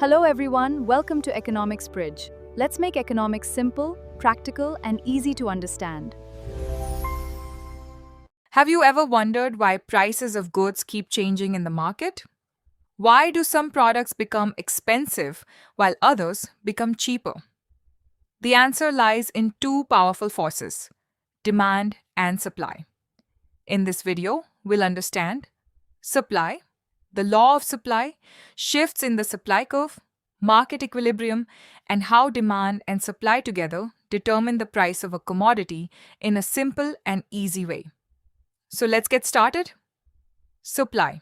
Hello everyone, welcome to Economics Bridge. Let's make economics simple, practical, and easy to understand. Have you ever wondered why prices of goods keep changing in the market? Why do some products become expensive while others become cheaper? The answer lies in two powerful forces: demand and supply. In this video, we'll understand supply, the law of supply, shifts in the supply curve, market equilibrium, and how demand and supply together determine the price of a commodity in a simple and easy way. So let's get started. Supply.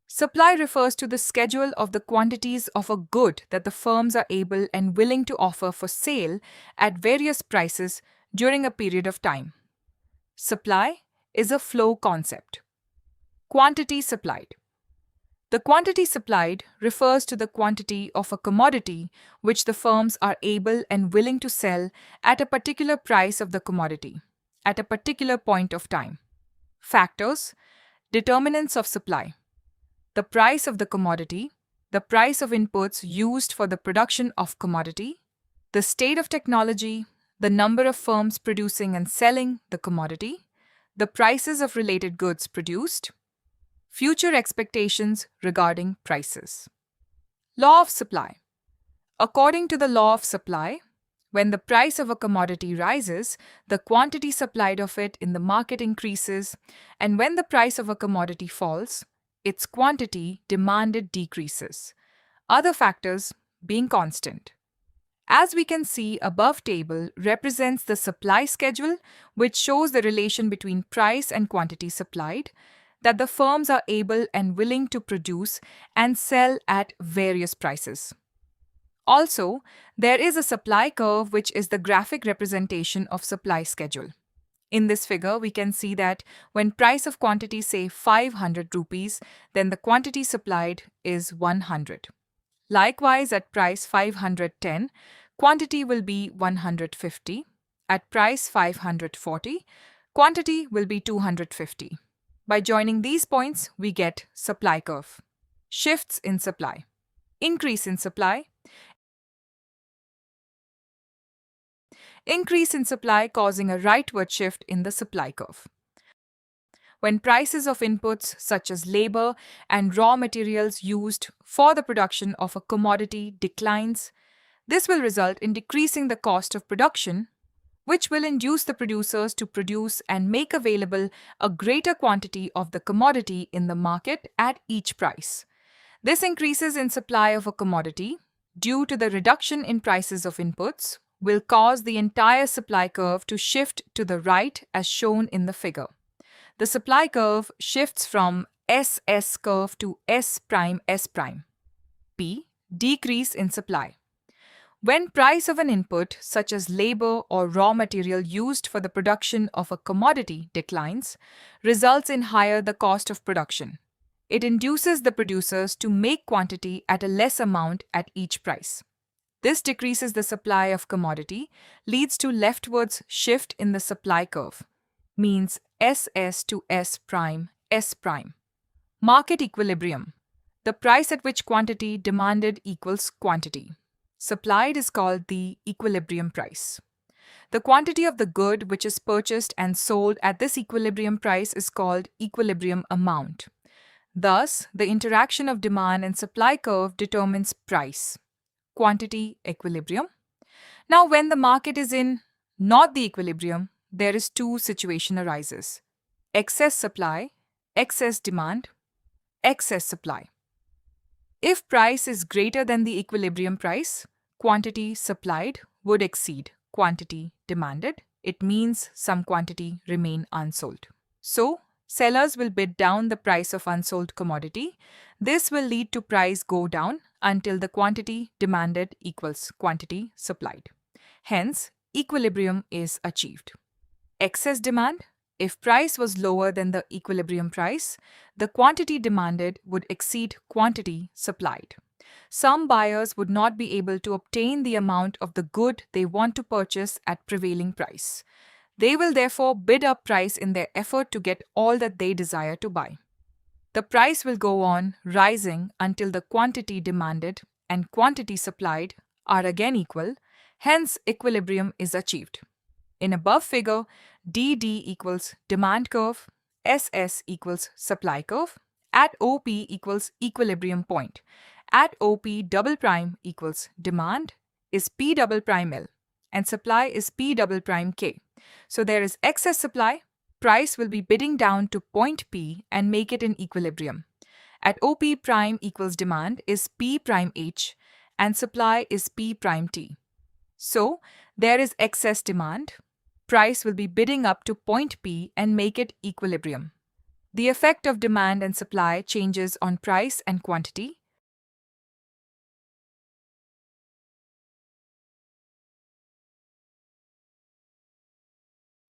Supply refers to the schedule of the quantities of a good that the firms are able and willing to offer for sale at various prices during a period of time. Supply is a flow concept. Quantity supplied. The quantity supplied refers to the quantity of a commodity which the firms are able and willing to sell at a particular price of the commodity, at a particular point of time. Factors: determinants of supply. The price of the commodity, the price of inputs used for the production of commodity, the state of technology, the number of firms producing and selling the commodity, the prices of related goods produced, future expectations regarding prices. Law of supply. According to the law of supply, when the price of a commodity rises, the quantity supplied of it in the market increases, and when the price of a commodity falls, its quantity demanded decreases, other factors being constant. As we can see, above table represents the supply schedule, which shows the relation between price and quantity supplied that the firms are able and willing to produce and sell at various prices. Also, there is a supply curve, which is the graphic representation of supply schedule. In this figure, we can see that when price of quantity say 500 rupees, then the quantity supplied is 100. Likewise, at price 510, quantity will be 150. At price 540, quantity will be 250. By joining these points, we get supply curve. Shifts in supply. Increase in supply. Increase in supply causing a rightward shift in the supply curve. When prices of inputs such as labor and raw materials used for the production of a commodity declines, this will result in decreasing the cost of production, which will induce the producers to produce and make available a greater quantity of the commodity in the market at each price. This increases in supply of a commodity due to the reduction in prices of inputs will cause the entire supply curve to shift to the right as shown in the figure. The supply curve shifts from SS curve to S prime S prime. P. Decrease in supply. When price of an input such as labor or raw material used for the production of a commodity declines, results in higher the cost of production. It induces the producers to make quantity at a less amount at each price. This decreases the supply of commodity, leads to leftwards shift in the supply curve, means SS to S prime, S prime. Market equilibrium. The price at which quantity demanded equals quantity supplied is called the equilibrium price. The quantity of the good which is purchased and sold at this equilibrium price is called equilibrium amount. Thus, the interaction of demand and supply curve determines price. Quantity equilibrium. Now, when the market is in not the equilibrium, there is two situation arises: excess supply, excess demand, excess supply. If price is greater than the equilibrium price, quantity supplied would exceed quantity demanded. It means some quantity remain unsold. So, sellers will bid down the price of unsold commodity. This will lead to price go down until the quantity demanded equals quantity supplied. Hence, equilibrium is achieved. Excess demand. If price was lower than the equilibrium price, the quantity demanded would exceed quantity supplied. Some buyers would not be able to obtain the amount of the good they want to purchase at prevailing price. They will therefore bid up price in their effort to get all that they desire to buy. The price will go on rising until the quantity demanded and quantity supplied are again equal, hence equilibrium is achieved. In above figure, DD equals demand curve, SS equals supply curve, at OP equals equilibrium point. At OP double prime equals demand is P double prime L and supply is P double prime K. So there is excess supply, price will be bidding down to point P and make it in equilibrium. At OP prime equals demand is P prime H and supply is P prime T. So there is excess demand, price will be bidding up to point P and make it equilibrium. The effect of demand and supply changes on price and quantity.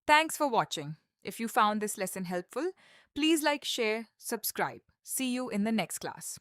Thanks for watching. If you found this lesson helpful, please like, share, subscribe. See you in the next class.